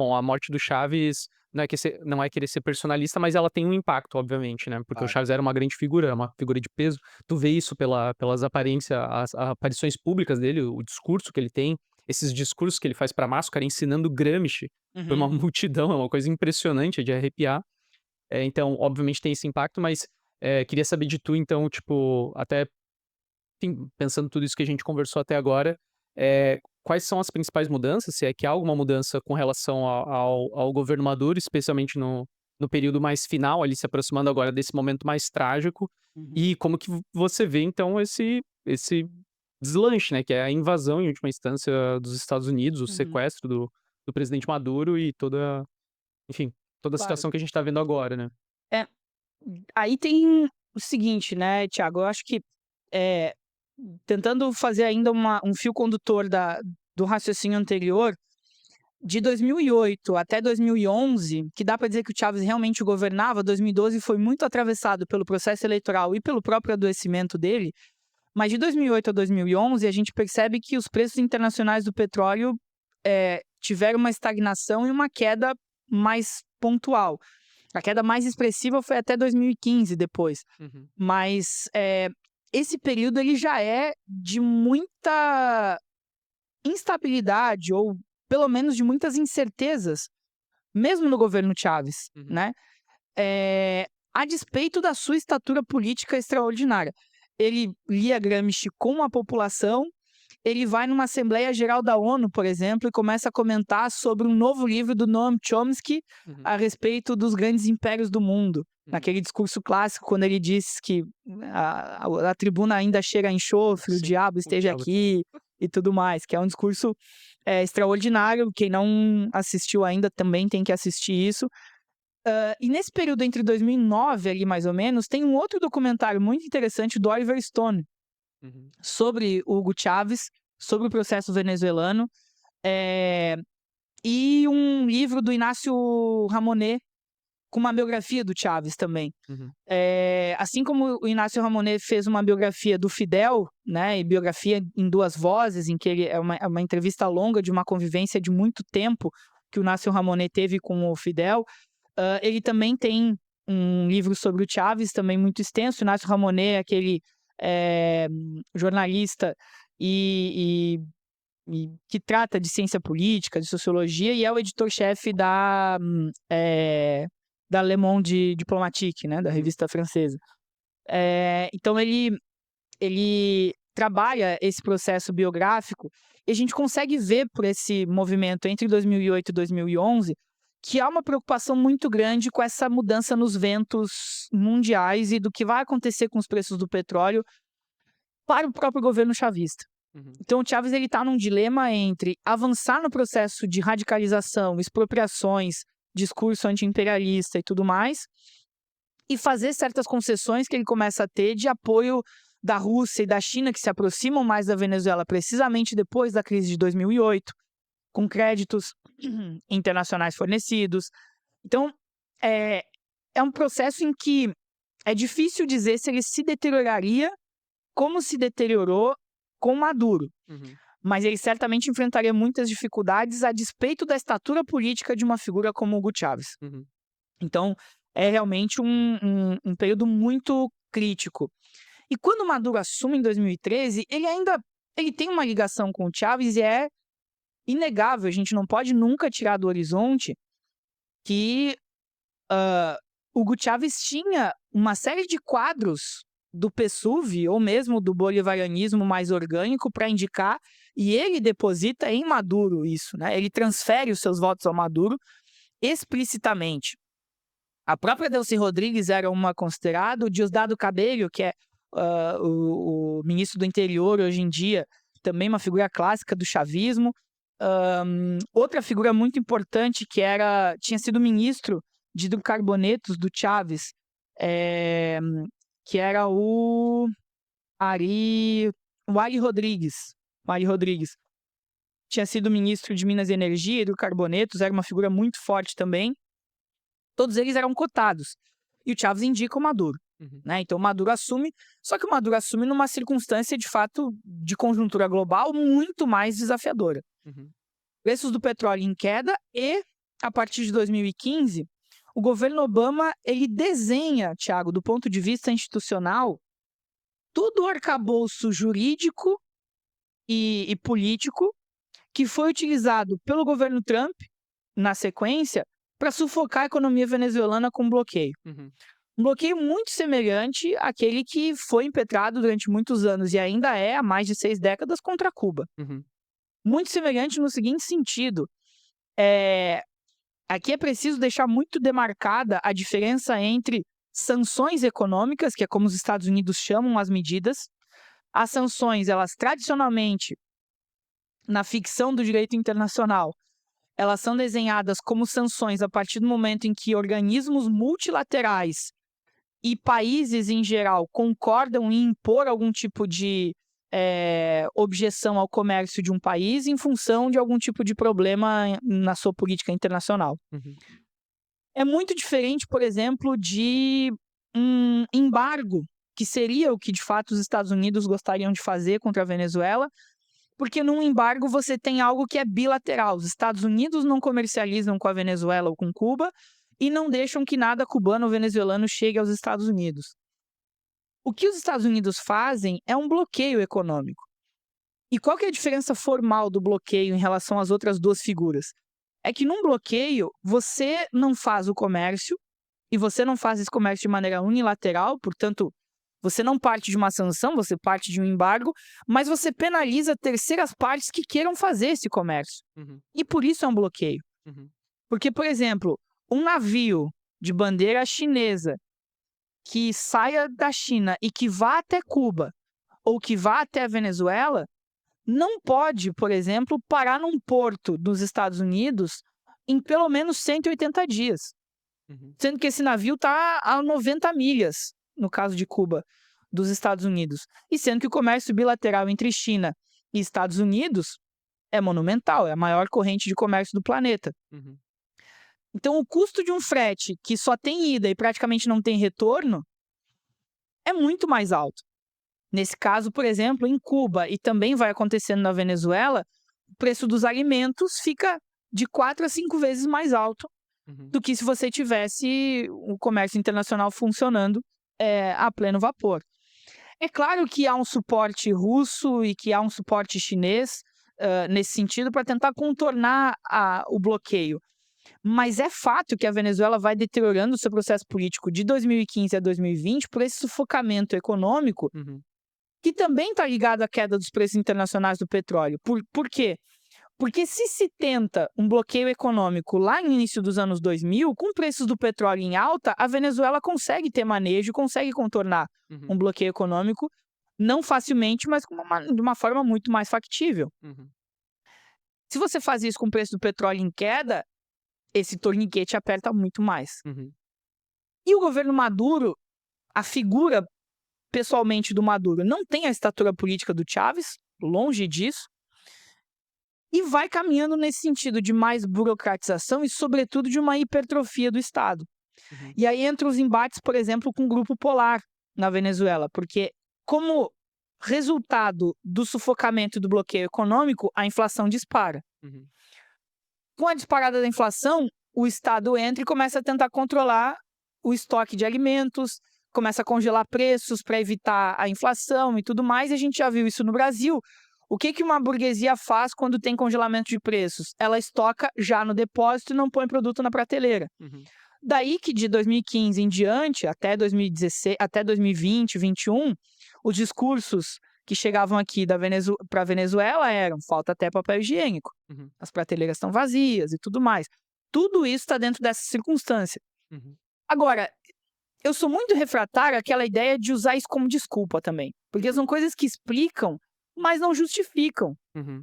Bom, a morte do Chaves não é querer ser personalista, mas ela tem um impacto, obviamente, né, porque o Claro. Chaves era uma grande figura, é uma figura de peso. Tu vê isso pelas aparência as aparições públicas dele, o discurso que ele tem, esses discursos que ele faz pra massa, o cara ensinando Gramsci pra uma Uhum. multidão, é uma coisa impressionante, é de arrepiar. Então, obviamente tem esse impacto, mas, queria saber de tu então, tipo, até enfim, pensando tudo isso que a gente conversou até agora, quais são as principais mudanças, se é que há alguma mudança com relação ao governo Maduro, especialmente no período mais final, ali, se aproximando agora desse momento mais trágico, Uhum. e como que você vê então esse deslanche, né, que é a invasão em última instância dos Estados Unidos, o Uhum. sequestro do presidente Maduro e enfim, toda a Claro. situação que a gente tá vendo agora, né. É, aí tem o seguinte, né, Thiago, eu acho que, eh, tentando fazer ainda um fio condutor do raciocínio anterior, de 2008 até 2011, que dá para dizer que o Chávez realmente governava. 2012 foi muito atravessado pelo processo eleitoral e pelo próprio adoecimento dele, mas de 2008 a 2011 a gente percebe que os preços internacionais do petróleo, tiveram uma estagnação e uma queda mais pontual. A queda mais expressiva foi até 2015 depois, Uhum. mas, esse período ele já é de muita instabilidade ou pelo menos de muitas incertezas, mesmo no governo Chávez, Uhum. né, a despeito da sua estatura política extraordinária. Ele lia Gramsci com a população, ele vai numa Assembleia Geral da ONU, por exemplo, e começa a comentar sobre um novo livro do Noam Chomsky Uhum. a respeito dos grandes impérios do mundo. Uhum. Naquele discurso clássico, quando ele diz que a tribuna ainda cheira a enxofre, o Sim, diabo o esteja diabo. aqui e tudo mais, que é um discurso extraordinário. Quem não assistiu ainda também tem que assistir isso. E nesse período entre 2009 ali mais ou menos, tem um outro documentário muito interessante do Oliver Stone, Uhum. sobre o Hugo Chávez, sobre o processo venezuelano, eh, e um livro do Inácio Ramonet, com uma biografia do Chávez também. Uhum. Assim como o Inácio Ramonet fez uma biografia do Fidel, né, e biografia em 2 vozes, em que ele é uma entrevista longa de uma convivência de muito tempo que o Inácio Ramonet teve com o Fidel. Ele também tem um livro sobre o Chávez, também muito extenso. O Inácio Ramonet é aquele, jornalista e que trata de ciência política, de sociologia, e é o editor-chefe da Le Monde Diplomatique, né, da Uhum. revista francesa. Então ele trabalha esse processo biográfico, e a gente consegue ver por esse movimento entre 2008 e 2011, que há uma preocupação muito grande com essa mudança nos ventos mundiais e do que vai acontecer com os preços do petróleo para o próprio governo chavista. Uhum. Então o Chávez ele está num dilema entre avançar no processo de radicalização, expropriações, discurso anti-imperialista e tudo mais, e fazer certas concessões que ele começa a ter de apoio da Rússia e da China, que se aproximam mais da Venezuela precisamente depois da crise de 2008, com créditos internacionais fornecidos. Então, é é um processo em que é difícil dizer se ele se deterioraria como se deteriorou com Maduro, Uhum. mas ele certamente enfrentaria muitas dificuldades a despeito da estatura política de uma figura como Hugo Chávez. Uhum. Então, é realmente um período muito crítico. E quando o Maduro assume em 2013, ele tem uma ligação com o Chávez, e é inegável, a gente não pode nunca tirar do horizonte que, Hugo Chávez tinha uma série de quadros do PSUV ou mesmo do bolivarianismo mais orgânico para indicar, e ele deposita em Maduro isso, né, ele transfere os seus votos ao Maduro explicitamente. A própria Delcy Rodrigues era uma considerada, o Diosdado Cabello, que é, o ministro do interior hoje em dia, também uma figura clássica do chavismo. Outra figura muito importante que tinha sido ministro de hidrocarbonetos do Chávez, eh, que era Ari o Ari Rodrigues. O Ari Rodrigues. Tinha sido ministro de Minas e Energia e hidrocarbonetos, era uma figura muito forte também. Todos eles eram cotados. E o Chávez indica o Maduro, Uhum. né, então o Maduro assume, só que o Maduro assume numa circunstância, de fato, de conjuntura global muito mais desafiadora. Uhum. Preços do petróleo em queda e a partir de 2015, o governo Obama ele desenha, Thiago, do ponto de vista institucional, todo o arcabouço jurídico e político que foi utilizado pelo governo Trump, na sequência, para sufocar a economia venezuelana com bloqueio. Uhum. Um bloqueio muito semelhante àquele que foi impetrado durante muitos anos e ainda é há mais de 6 décadas contra Cuba. Uhum. Muito semelhante no seguinte sentido, aqui é preciso deixar muito demarcada a diferença entre sanções econômicas, que é como os Estados Unidos chamam as medidas. As sanções, elas tradicionalmente, na ficção do direito internacional, elas são desenhadas como sanções a partir do momento em que organismos multilaterais e países em geral concordam em impor algum tipo de objeção ao comércio de um país em função de algum tipo de problema na sua política internacional. Uhum. É muito diferente, por exemplo, de um embargo, que seria o que de fato os Estados Unidos gostariam de fazer contra a Venezuela, porque num embargo você tem algo que é bilateral. Os Estados Unidos não comercializam com a Venezuela ou com Cuba e não deixam que nada cubano ou venezuelano chegue aos Estados Unidos. O que os Estados Unidos fazem é um bloqueio econômico. E qual que é a diferença formal do bloqueio em relação às outras duas figuras? É que num bloqueio, você não faz o comércio, e você não faz esse comércio de maneira unilateral, portanto, você não parte de uma sanção, você parte de um embargo, mas você penaliza terceiras partes que queiram fazer esse comércio. Uhum. E por isso é um bloqueio. Uhum. Porque, por exemplo, um navio de bandeira chinesa que saia da China e que vá até Cuba ou que vá até a Venezuela, não pode, por exemplo, parar num porto dos Estados Unidos em pelo menos 180 dias. Uhum. Sendo que esse navio está a 90 milhas, no caso de Cuba, dos Estados Unidos. E sendo que o comércio bilateral entre China e Estados Unidos é monumental, é a maior corrente de comércio do planeta. Uhum. Então, o custo de um frete que só tem ida e praticamente não tem retorno é muito mais alto. Nesse caso, por exemplo, em Cuba, e também vai acontecendo na Venezuela, o preço dos alimentos fica de 4 a 5 vezes mais alto Uhum. do que se você tivesse o comércio internacional funcionando a pleno vapor. É claro que há um suporte russo e que há um suporte chinês nesse sentido para tentar contornar o bloqueio. Mas é fato que a Venezuela vai deteriorando o seu processo político de 2015 a 2020 por esse sufocamento econômico, Uhum. que também está ligado à queda dos preços internacionais do petróleo. Por quê? Porque se tenta um bloqueio econômico lá no início dos anos 2000, com preços do petróleo em alta, a Venezuela consegue ter manejo, consegue contornar Uhum. um bloqueio econômico, não facilmente, mas de uma forma muito mais factível. Uhum. Se você faz isso com o preço do petróleo em queda, esse torniquete aperta muito mais. Uhum. E o governo Maduro, a figura pessoalmente do Maduro, não tem a estatura política do Chávez, longe disso, e vai caminhando nesse sentido de mais burocratização e, sobretudo, de uma hipertrofia do Estado. Uhum. E aí entra os embates, por exemplo, com o Grupo Polar na Venezuela, porque como resultado do sufocamento e do bloqueio econômico, a inflação dispara. Uhum. Com a disparada da inflação, o Estado entra e começa a tentar controlar o estoque de alimentos, começa a congelar preços para evitar a inflação e tudo mais, e a gente já viu isso no Brasil. O que uma burguesia faz quando tem congelamento de preços? Ela estoca já no depósito e não põe produto na prateleira. Uhum. Daí que de 2015 em diante, até 2016, até 2020, 2021, os discursos que chegavam aqui para a Venezuela eram: falta até papel higiênico, Uhum. as prateleiras estão vazias e tudo mais. Tudo isso está dentro dessa circunstância. Uhum. Agora, eu sou muito refratário àquela ideia de usar isso como desculpa também, porque são coisas que explicam, mas não justificam. Uhum.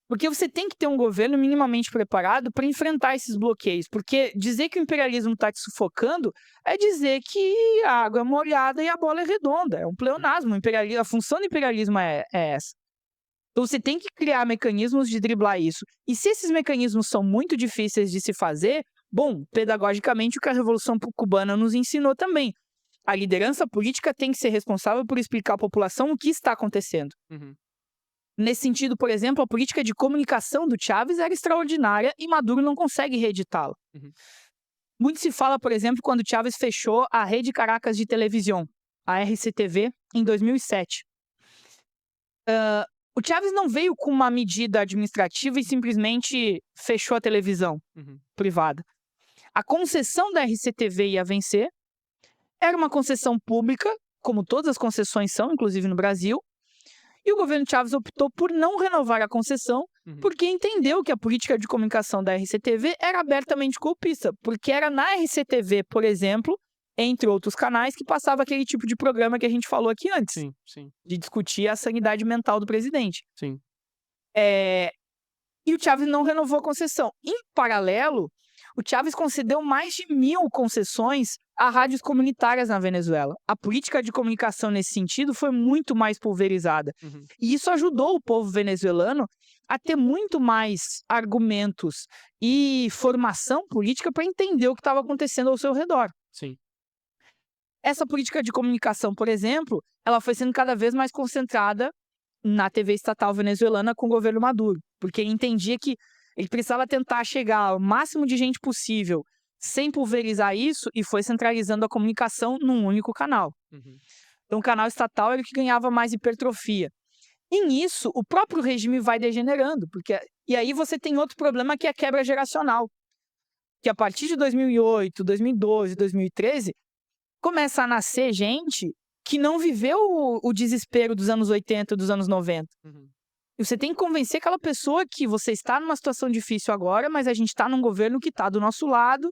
Porque você tem que ter um governo minimamente preparado para enfrentar esses bloqueios. Porque dizer que o imperialismo está te sufocando é dizer que a água é molhada e a bola é redonda. É um pleonasmo. A função do imperialismo é essa. Então você tem que criar mecanismos de driblar isso. E se esses mecanismos são muito difíceis de se fazer, bom, pedagogicamente o que a Revolução Cubana nos ensinou também. A liderança política tem que ser responsável por explicar à população o que está acontecendo. Uhum. Nesse sentido, por exemplo, a política de comunicação do Chávez era extraordinária e Maduro não consegue reeditá-la. Uhum. Muito se fala, por exemplo, quando Chávez fechou a Rede Caracas de televisão, a RCTV, em 2007. O Chávez não veio com uma medida administrativa e simplesmente fechou a televisão privada. A concessão da RCTV ia vencer, era uma concessão pública, como todas as concessões são, inclusive no Brasil, e o governo Chávez optou por não renovar a concessão, porque entendeu que a política de comunicação da RCTV era abertamente golpista, porque era na RCTV, por exemplo, entre outros canais, que passava aquele tipo de programa que a gente falou aqui antes, Sim, sim, de discutir a sanidade mental do presidente. sim. E o Chávez não renovou a concessão. Em paralelo, o Chávez concedeu mais de 1.000 concessões a rádios comunitárias na Venezuela. A política de comunicação nesse sentido foi muito mais pulverizada. E isso ajudou o povo venezuelano a ter muito mais argumentos e formação política para entender o que estava acontecendo ao seu redor. Sim. Essa política de comunicação, por exemplo, ela foi sendo cada vez mais concentrada na TV estatal venezuelana com o governo Maduro, porque ele entendia que ele precisava tentar chegar ao máximo de gente possível sem pulverizar isso e foi centralizando a comunicação num único canal. Então o canal estatal era o que ganhava mais hipertrofia. E nisso, o próprio regime vai degenerando, e aí você tem outro problema que é a quebra geracional, que a partir de 2008, 2012, 2013, começa a nascer gente que não viveu o desespero dos anos 80 e dos anos 90. E você tem que convencer aquela pessoa que você está numa situação difícil agora, mas a gente está num governo que está do nosso lado,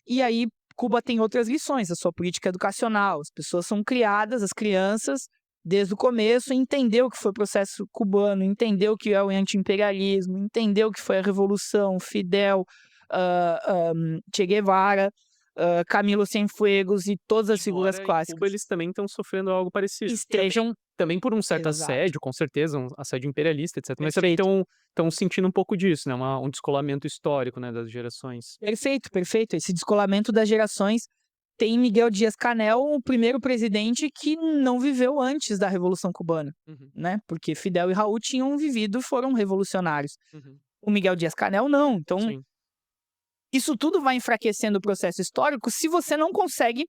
e aí Cuba tem outras lições, a sua política educacional, as pessoas são criadas, as crianças, desde o começo, entender o que foi o processo cubano, entender o que é o anti-imperialismo, entender o que foi a Revolução, Fidel, Che Guevara, Camilo Cienfuegos e todas as figuras Embora em clássicas. Cuba eles também estão sofrendo algo parecido. Estejam Também por um certo Exato. assédio, com certeza, um assédio imperialista, etc. Mas também Perfeito. estão sentindo um pouco disso, né, um descolamento histórico, né, das gerações. Perfeito, perfeito. Esse descolamento das gerações tem Miguel Dias-Canel, o primeiro presidente que não viveu antes da Revolução Cubana, né? Porque Fidel e Raul tinham vivido, foram revolucionários. O Miguel Dias-Canel não. Então, Sim. isso tudo vai enfraquecendo o processo histórico se você não consegue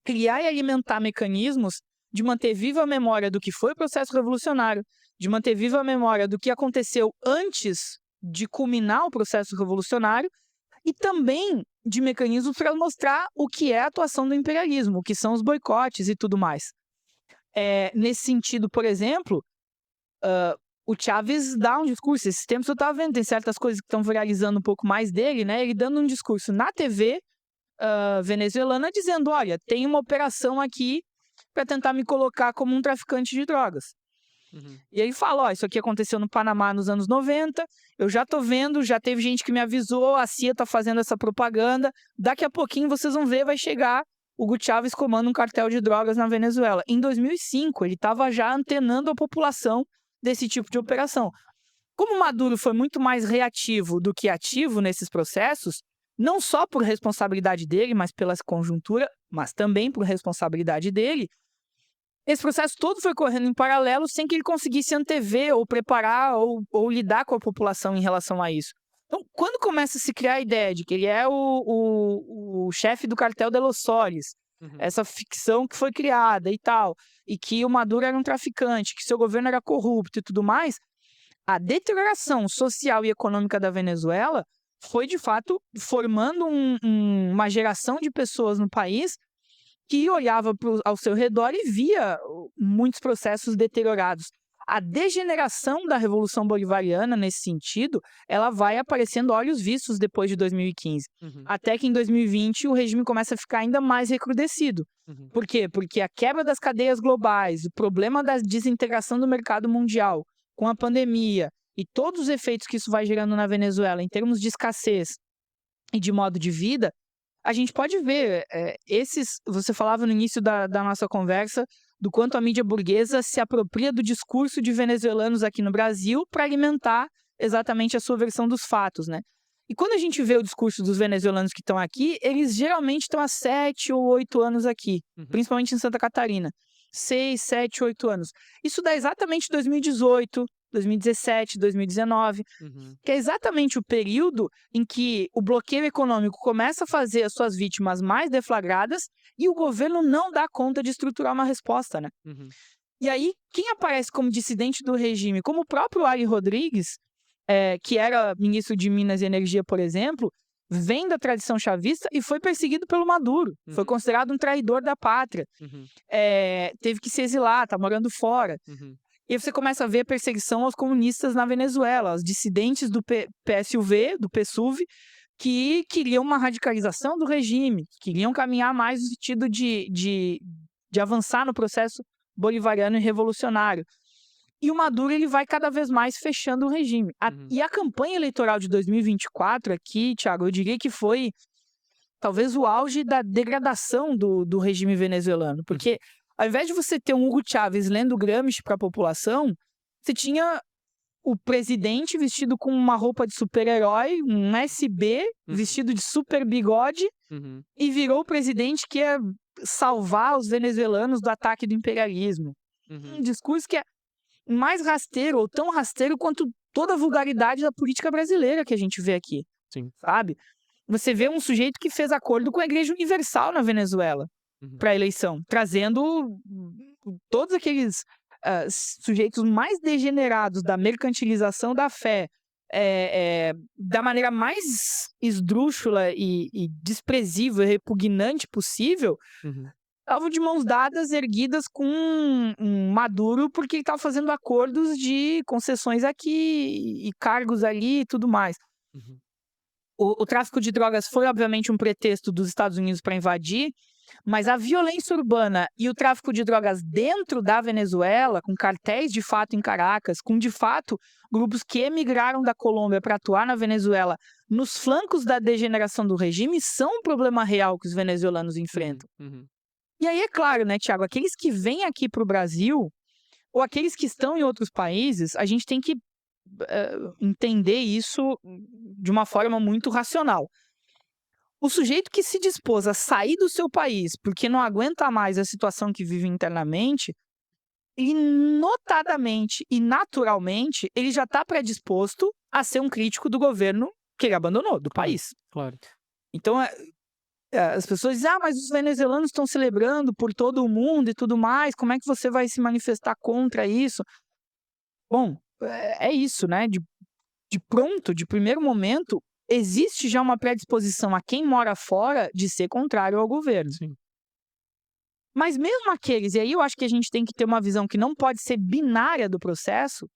criar e alimentar mecanismos de manter viva a memória do que foi o processo revolucionário, de manter viva a memória do que aconteceu antes de culminar o processo revolucionário e também de mecanismos para mostrar o que é a atuação do imperialismo, o que são os boicotes e tudo mais. Nesse sentido, por exemplo, o Chávez dá um discurso, esses tempos eu estava vendo, tem certas coisas que estão viralizando um pouco mais dele, né? Ele dando um discurso na TV venezuelana dizendo, olha, tem uma operação aqui para tentar me colocar como um traficante de drogas. E aí fala, ó, isso aqui aconteceu no Panamá nos anos 90, eu já tô vendo, já teve gente que me avisou, a CIA tá fazendo essa propaganda, daqui a pouquinho vocês vão ver, vai chegar o Hugo Chávez comanda um cartel de drogas na Venezuela. Em 2005, ele estava já antenando a população desse tipo de operação. Como Maduro foi muito mais reativo do que ativo nesses processos, não só por responsabilidade dele, mas pela conjuntura, mas também por responsabilidade dele, esse processo todo foi correndo em paralelo sem que ele conseguisse antever ou preparar ou lidar com a população em relação a isso. Então, quando começa a se criar a ideia de que ele é o chefe do cartel de Los Solis, essa ficção que foi criada e tal, e que o Maduro era um traficante, que seu governo era corrupto e tudo mais, a deterioração social e econômica da Venezuela foi, de fato, formando uma geração de pessoas no país que olhava ao seu redor e via muitos processos deteriorados. A degeneração da Revolução Bolivariana, nesse sentido, ela vai aparecendo a olhos vistos depois de 2015. Até que em 2020 o regime começa a ficar ainda mais recrudescido. Por quê? Porque a quebra das cadeias globais, o problema da desintegração do mercado mundial, com a pandemia e todos os efeitos que isso vai gerando na Venezuela em termos de escassez e de modo de vida, a gente pode ver, você falava no início da nossa conversa, do quanto a mídia burguesa se apropria do discurso de venezuelanos aqui no Brasil para alimentar exatamente a sua versão dos fatos, né? E quando a gente vê o discurso dos venezuelanos que estão aqui, eles geralmente estão há 7 ou 8 anos aqui, principalmente em Santa Catarina. 6, 7, 8 anos. Isso dá exatamente 2018, 2017, 2019, Uhum. que é exatamente o período em que o bloqueio econômico começa a fazer as suas vítimas mais deflagradas e o governo não dá conta de estruturar uma resposta, né. Uhum. E aí, quem aparece como dissidente do regime, como o próprio Ari Rodrigues, que era ministro de Minas e Energia, por exemplo, vem da tradição chavista e foi perseguido pelo Maduro, foi Uhum. considerado um traidor da pátria, Uhum. teve que se exilar, tá morando fora. Uhum. E aí você começa a ver a perseguição aos comunistas na Venezuela, aos dissidentes do PSUV, do PSUV, que queriam uma radicalização do regime, queriam caminhar mais no sentido de avançar no processo bolivariano e revolucionário. E o Maduro ele vai cada vez mais fechando o regime. Uhum. E a campanha eleitoral de 2024 aqui, Thiago, eu diria que foi talvez o auge da degradação do regime venezuelano, porque ao invés de você ter um Hugo Chávez lendo Gramsci para a população, você tinha o presidente vestido com uma roupa de super-herói, um SB, Uhum. vestido de super bigode, Uhum. e virou o presidente que ia salvar os venezuelanos do ataque do imperialismo. Um Uhum. discurso que é mais rasteiro, ou tão rasteiro quanto toda a vulgaridade da política brasileira que a gente vê aqui, Sim. sabe? Você vê um sujeito que fez acordo com a Igreja Universal na Venezuela Uhum. para a eleição, trazendo todos aqueles sujeitos mais degenerados da mercantilização da fé, da maneira mais esdrúxula e desprezível e repugnante possível, Uhum. estavam de mãos dadas, erguidas com um Maduro, porque ele estava fazendo acordos de concessões aqui e cargos ali e tudo mais. Uhum. O tráfico de drogas foi, obviamente, um pretexto dos Estados Unidos para invadir, mas a violência urbana e o tráfico de drogas dentro da Venezuela, com cartéis de fato em Caracas, com de fato grupos que emigraram da Colômbia para atuar na Venezuela, nos flancos da degeneração do regime, são um problema real que os venezuelanos enfrentam. Uhum. E aí, é claro, né, Tiago, aqueles que vêm aqui para o Brasil, ou aqueles que estão em outros países, a gente tem que entender isso de uma forma muito racional. O sujeito que se dispôs a sair do seu país porque não aguenta mais a situação que vive internamente, ele notadamente e naturalmente, ele já está predisposto a ser um crítico do governo que ele abandonou, do Claro, país. claro. Então, as pessoas dizem: "Ah, mas os venezuelanos estão celebrando por todo o mundo e tudo mais, como é que você vai se manifestar contra isso?" Bom, é isso, né, de pronto, de primeiro momento, existe já uma predisposição a quem mora fora de ser contrário ao governo. Sim. Mas mesmo aqueles, e aí eu acho que a gente tem que ter uma visão que não pode ser binária do processo,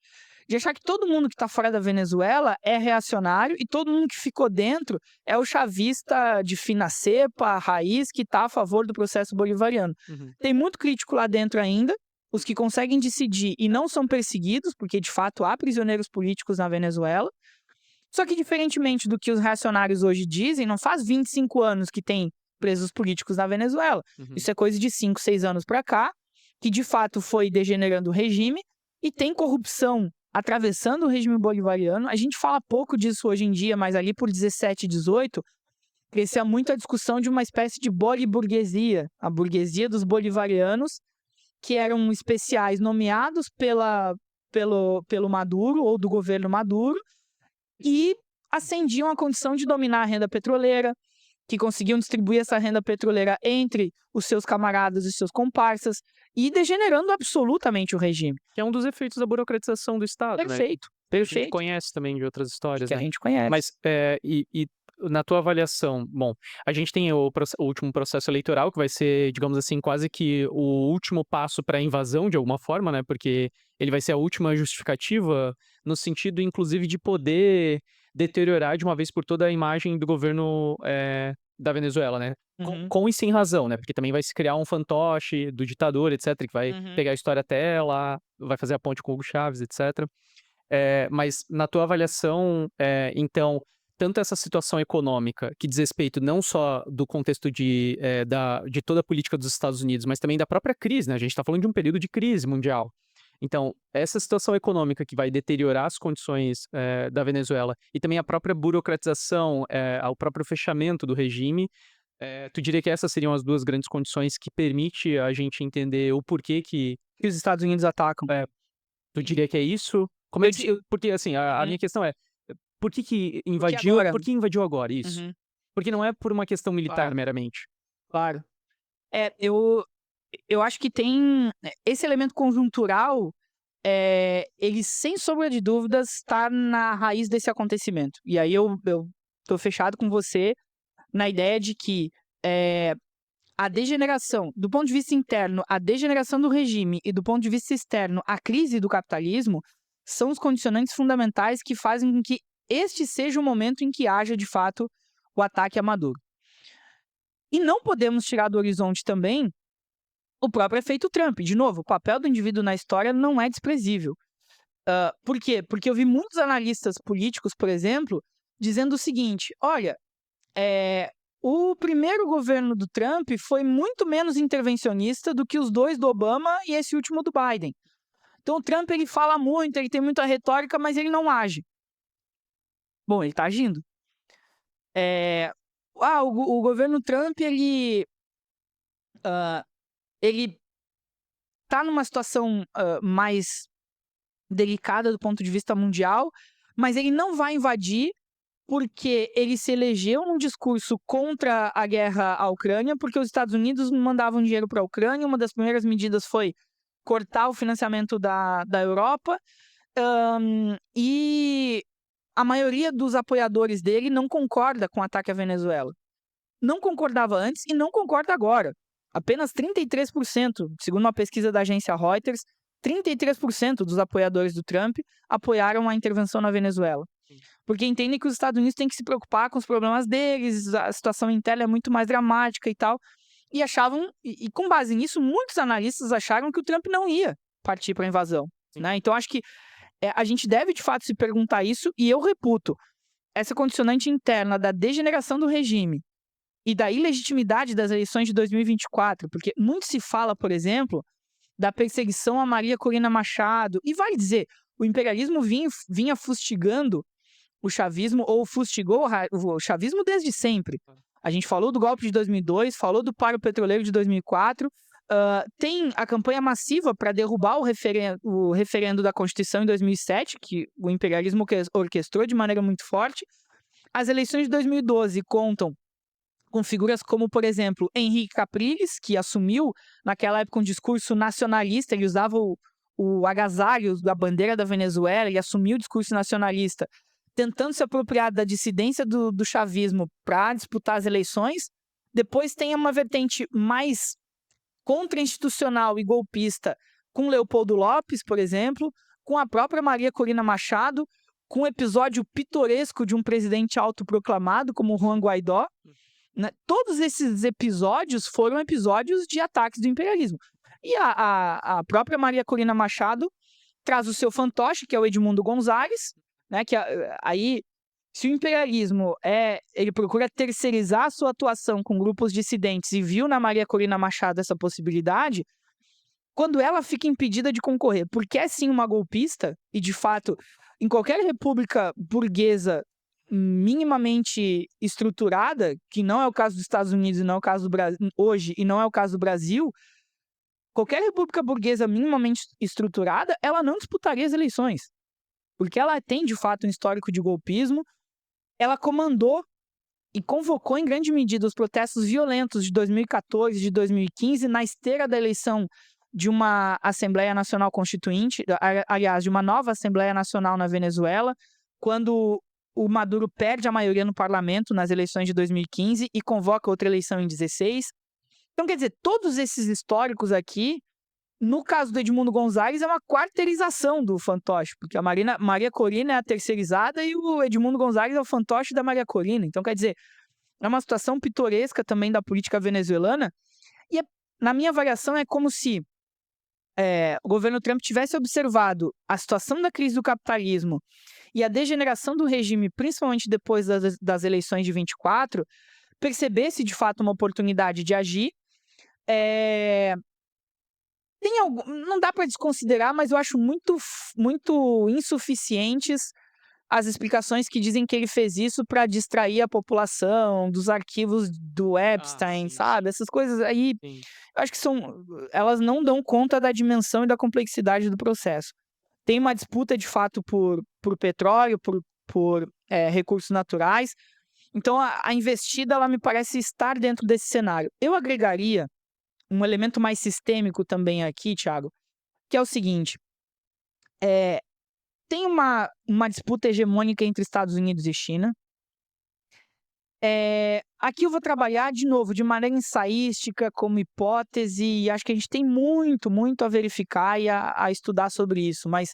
de achar que todo mundo que está fora da Venezuela é reacionário e todo mundo que ficou dentro é o chavista de fina cepa, raiz, que está a favor do processo bolivariano. Uhum. Tem muito crítico lá dentro ainda, os que conseguem decidir e não são perseguidos, porque de fato há prisioneiros políticos na Venezuela. Só que, diferentemente do que os reacionários hoje dizem, não faz 25 anos que tem presos políticos na Venezuela. Uhum. Isso é coisa de 5, 6 anos para cá, que de fato foi degenerando o regime e tem corrupção atravessando o regime bolivariano. A gente fala pouco disso hoje em dia, mas ali por 17, 18, crescia muito a discussão de uma espécie de boliburguesia, a burguesia dos bolivarianos, que eram especiais nomeados pelo Maduro ou do governo Maduro, e ascendiam a condição de dominar a renda petroleira, que conseguiam distribuir essa renda petroleira entre os seus camaradas e seus comparsas, e degenerando absolutamente o regime. Que é um dos efeitos da burocratização do Estado, né? Perfeito, A gente perfeito, conhece também de outras histórias, que a né? gente conhece. Mas, na tua avaliação, bom, a gente tem o último processo eleitoral, que vai ser, digamos assim, quase que o último passo para a invasão, de alguma forma, né? Porque ele vai ser a última justificativa, no sentido, inclusive, de poder deteriorar de uma vez por toda a imagem do governo da Venezuela, né? Uhum, Com e sem razão, né? Porque também vai se criar um fantoche do ditador, etc., que vai uhum. pegar a história até lá, vai fazer a ponte com o Hugo Chávez, etc. Mas na tua avaliação, então, tanto essa situação econômica, que diz respeito não só do contexto de toda a política dos Estados Unidos, mas também da própria crise, né? A gente está falando de um período de crise mundial. Então, essa situação econômica que vai deteriorar as condições da Venezuela e também a própria burocratização, o próprio fechamento do regime, tu diria que essas seriam as duas grandes condições que permite a gente entender o porquê que Que os Estados Unidos atacam. tu diria que é isso? Como é Eu que di se porque, assim, a Uhum. minha questão é, Porque agora por que invadiu agora? Isso. Uhum. Porque não é por uma questão militar Claro, meramente. claro. Eu acho que tem esse elemento conjuntural, ele sem sombra de dúvidas está na raiz desse acontecimento. E aí eu tô fechado com você na ideia de que, eh, a degeneração do ponto de vista interno, a degeneração do regime e do ponto de vista externo, a crise do capitalismo, são os condicionantes fundamentais que fazem com que este seja o momento em que haja de fato o ataque a Maduro. E não podemos tirar do horizonte também o próprio efeito Trump. De novo, o papel do indivíduo na história não é desprezível. Por quê? Porque eu vi muitos analistas políticos, por exemplo, dizendo o seguinte: olha, o primeiro governo do Trump foi muito menos intervencionista do que os dois do Obama e esse último do Biden. Então o Trump ele fala muito, ele tem muita retórica, mas ele não age. Bom, ele está agindo. O governo Trump ele está numa situação mais delicada do ponto de vista mundial, mas ele não vai invadir porque ele se elegeu num discurso contra a guerra à Ucrânia, porque os Estados Unidos não mandavam dinheiro para a Ucrânia. Uma das primeiras medidas foi cortar o financiamento da Europa, e a maioria dos apoiadores dele não concorda com o ataque à Venezuela. Não concordava antes e não concorda agora. Apenas 33%, segundo uma pesquisa da agência Reuters, 33% dos apoiadores do Trump apoiaram a intervenção na Venezuela. Porque entendem que os Estados Unidos têm que se preocupar com os problemas deles, a situação interna é muito mais dramática e tal. E achavam, e com base nisso, muitos analistas acharam que o Trump não ia partir para a invasão. Né? Então acho que a gente deve de fato se perguntar isso, e eu reputo essa condicionante interna da degeneração do regime e da ilegitimidade das eleições de 2024, porque muito se fala, por exemplo, da perseguição a Maria Corina Machado, e vale dizer, o imperialismo vinha fustigando o chavismo, ou fustigou o chavismo desde sempre. A gente falou do golpe de 2002, falou do paro petroleiro de 2004, tem a campanha massiva para derrubar o referendo da Constituição em 2007, que o imperialismo orquestrou de maneira muito forte. As eleições de 2012 contam com figuras como, por exemplo, Henrique Capriles, que assumiu naquela época um discurso nacionalista. Ele usava o agasalho da bandeira da Venezuela e assumiu o discurso nacionalista, tentando se apropriar da dissidência do chavismo para disputar as eleições. Depois tem uma vertente mais contra-institucional e golpista, com Leopoldo Lopes, por exemplo, com a própria Maria Corina Machado, com o episódio pitoresco de um presidente autoproclamado como Juan Guaidó. Né? Todos esses episódios foram episódios de ataques do imperialismo. E a própria Maria Corina Machado traz o seu fantoche, que é o Edmundo Gonzalez, né? Que aí, se o imperialismo ele procura terceirizar a sua atuação com grupos dissidentes e viu na Maria Corina Machado essa possibilidade, quando ela fica impedida de concorrer, porque é sim uma golpista, e de fato, em qualquer república burguesa minimamente estruturada, que não é o caso dos Estados Unidos e não é o caso do Brasil hoje, e não é o caso do Brasil, qualquer república burguesa minimamente estruturada, ela não disputaria as eleições, porque ela tem de fato um histórico de golpismo. Ela comandou e convocou em grande medida os protestos violentos de 2014, de 2015, na esteira da eleição de uma Assembleia Nacional Constituinte, aliás, de uma nova Assembleia Nacional na Venezuela, quando o Maduro perde a maioria no parlamento nas eleições de 2015 e convoca outra eleição em 2016. Então, quer dizer, todos esses históricos aqui, no caso do Edmundo Gonzalez, é uma quarteirização do fantoche, porque a Maria Corina é a terceirizada e o Edmundo Gonzalez é o fantoche da Maria Corina. Então, quer dizer, é uma situação pitoresca também da política venezuelana, e na minha avaliação é como se o governo Trump tivesse observado a situação da crise do capitalismo e a degeneração do regime, principalmente depois das eleições de 24, percebesse de fato uma oportunidade de agir. Não dá para desconsiderar, mas eu acho muito insuficientes as explicações que dizem que ele fez isso para distrair a população dos arquivos do Epstein, Sim, sabe? Essas coisas aí, sim. eu acho que elas não dão conta da dimensão e da complexidade do processo. tem uma disputa de fato por petróleo, por recursos naturais. Então a investida ela me parece estar dentro desse cenário. Eu agregaria um elemento mais sistêmico também aqui, Thiago, que é o seguinte: tem uma disputa hegemônica entre Estados Unidos e China. Aqui eu vou trabalhar de novo de maneira ensaística, como hipótese, e acho que a gente tem muito, muito a verificar e a estudar sobre isso. Mas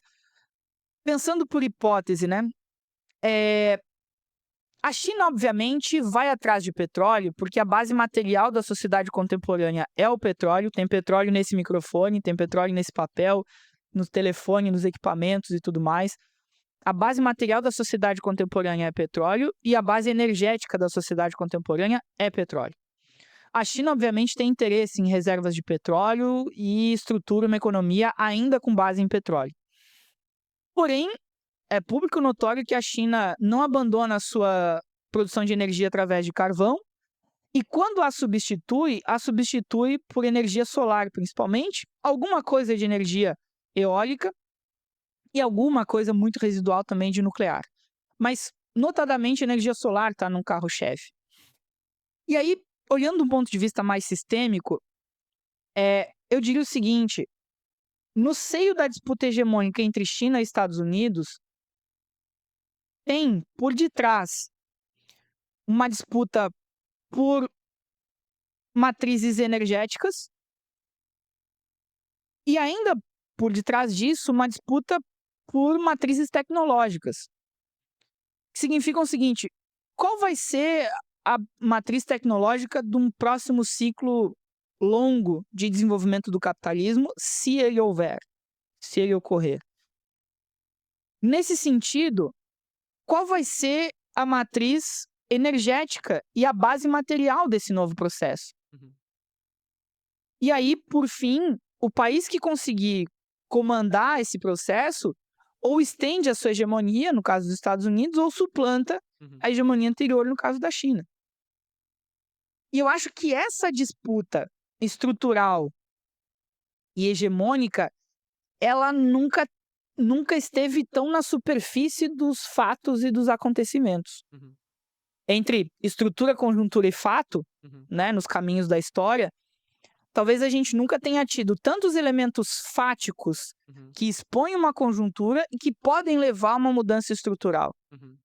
pensando por hipótese, né? A China, obviamente, vai atrás de petróleo, porque a base material da sociedade contemporânea é o petróleo. Tem petróleo nesse microfone, tem petróleo nesse papel, no telefone, nos equipamentos e tudo mais. A base material da sociedade contemporânea é petróleo e a base energética da sociedade contemporânea é petróleo. A China, obviamente, tem interesse em reservas de petróleo e estrutura uma economia ainda com base em petróleo. Porém, é público notório que a China não abandona a sua produção de energia através de carvão e quando a substitui por energia solar, principalmente, alguma coisa de energia eólica e alguma coisa muito residual também de nuclear. Mas, notadamente, energia solar está num carro-chefe. E aí, olhando de um ponto de vista mais sistêmico, eu diria o seguinte: no seio da disputa hegemônica entre China e Estados Unidos, tem por detrás uma disputa por matrizes energéticas e ainda por detrás disso uma disputa por matrizes tecnológicas. Que significam o seguinte: qual vai ser a matriz tecnológica de um próximo ciclo longo de desenvolvimento do capitalismo, se ele houver, se ele ocorrer? Nesse sentido, qual vai ser a matriz energética e a base material desse novo processo? Uhum. E aí, por fim, o país que conseguir comandar esse processo ou estende a sua hegemonia, no caso dos Estados Unidos, ou suplanta Uhum. a hegemonia anterior, no caso da China. E eu acho que essa disputa estrutural e hegemônica, ela nunca esteve tão na superfície dos fatos e dos acontecimentos. Uhum. Entre estrutura, conjuntura e fato, Uhum. né, nos caminhos da história, talvez a gente nunca tenha tido tantos elementos fáticos Uhum. que expõem uma conjuntura e que podem levar a uma mudança estrutural. Uhum.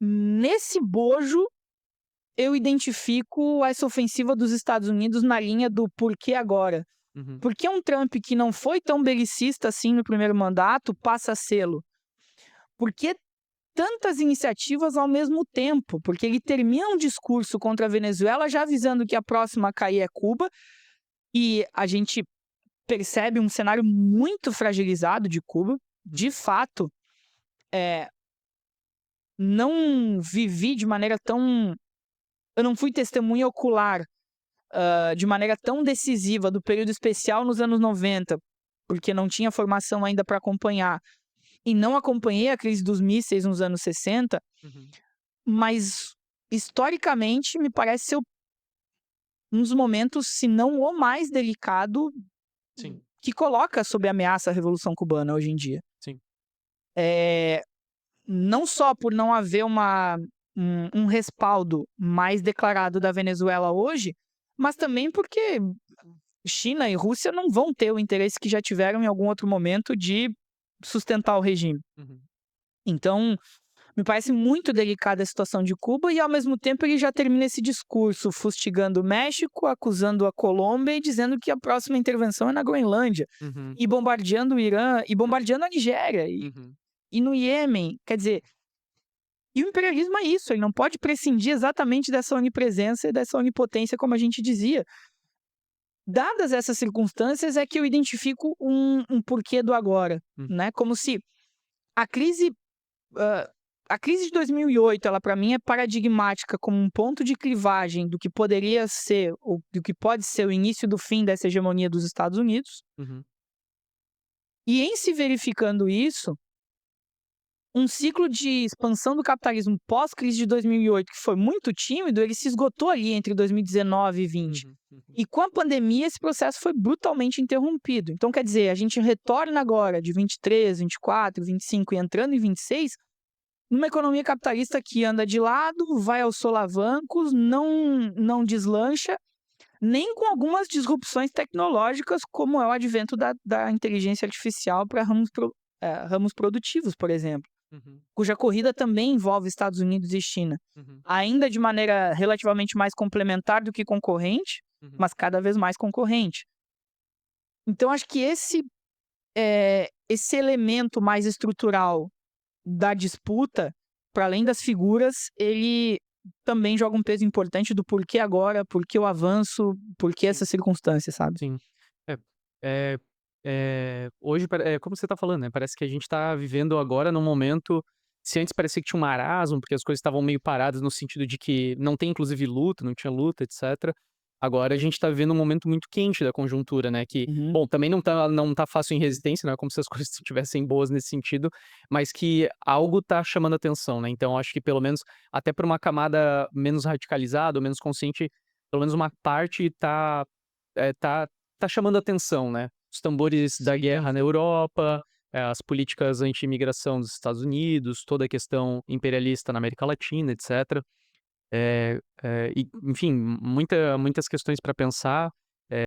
Nesse bojo, eu identifico essa ofensiva dos Estados Unidos na linha do por que agora? Uhum. Por que um Trump que não foi tão belicista assim no primeiro mandato passa a sê-lo? Por que tantas iniciativas ao mesmo tempo? Porque ele termina um discurso contra a Venezuela já avisando que a próxima a cair é Cuba e a gente percebe um cenário muito fragilizado de Cuba. De fato, não vivi de maneira tão... Eu não fui testemunha ocular de maneira tão decisiva do período especial nos anos 90, porque não tinha formação ainda para acompanhar, e não acompanhei a crise dos mísseis nos anos 60, Uhum. mas historicamente me parece ser um dos momentos, se não o mais delicado, Sim, que coloca sob ameaça a Revolução Cubana hoje em dia. sim. Não só por não haver um respaldo mais declarado da Venezuela hoje, mas também porque China e Rússia não vão ter o interesse que já tiveram em algum outro momento de sustentar o regime. Uhum. Então, me parece muito delicada a situação de Cuba e, ao mesmo tempo, ele já termina esse discurso fustigando o México, acusando a Colômbia e dizendo que a próxima intervenção é na Groenlândia, Uhum. e bombardeando o Irã, e bombardeando a Nigéria, Uhum. e no Iêmen. Quer dizer, e o imperialismo é isso, ele não pode prescindir exatamente dessa onipresença e dessa onipotência, como a gente dizia. Dadas essas circunstâncias, é que eu identifico um porquê do agora, Hum. né? Como se a crise, a crise de 2008, ela para mim é paradigmática como um ponto de clivagem do que poderia ser, ou do que pode ser o início do fim dessa hegemonia dos Estados Unidos. Uhum. E em se verificando isso, um ciclo de expansão do capitalismo pós-crise de 2008, que foi muito tímido, ele se esgotou ali entre 2019 e 20. Uhum, uhum. E com a pandemia, esse processo foi brutalmente interrompido. Então, quer dizer, a gente retorna agora de 23, 24, 25 e entrando em 26, numa economia capitalista que anda de lado, vai aos solavancos, não deslancha, nem com algumas disrupções tecnológicas, como é o advento da inteligência artificial para ramos produtivos, por exemplo, Uhum, cuja corrida também envolve Estados Unidos e China, uhum, ainda de maneira relativamente mais complementar do que concorrente, uhum. mas cada vez mais concorrente. Então acho que esse elemento mais estrutural da disputa, para além das figuras, ele também joga um peso importante do porquê agora, porquê o avanço, porquê Sim, essa circunstância, sabe? sim. É, eh hoje como você tá falando, né, parece que a gente tá vivendo agora num momento se antes parecia que tinha um marasmo, porque as coisas estavam meio paradas no sentido de que não tem inclusive luta, não tinha luta, etcétera. Agora a gente tá vivendo um momento muito quente da conjuntura, né, que, Uhum. bom, também não tá fácil em resistência, não é como se as coisas estivessem boas nesse sentido, mas que algo tá chamando atenção, né. Então acho que pelo menos até pra uma camada menos radicalizada ou menos consciente, pelo menos uma parte eh, tá tá chamando atenção, né. Os tambores da Sim. guerra na Europa, as políticas anti-imigração dos Estados Unidos, toda a questão imperialista na América Latina, etcétera. E, enfim, muitas questões para pensar.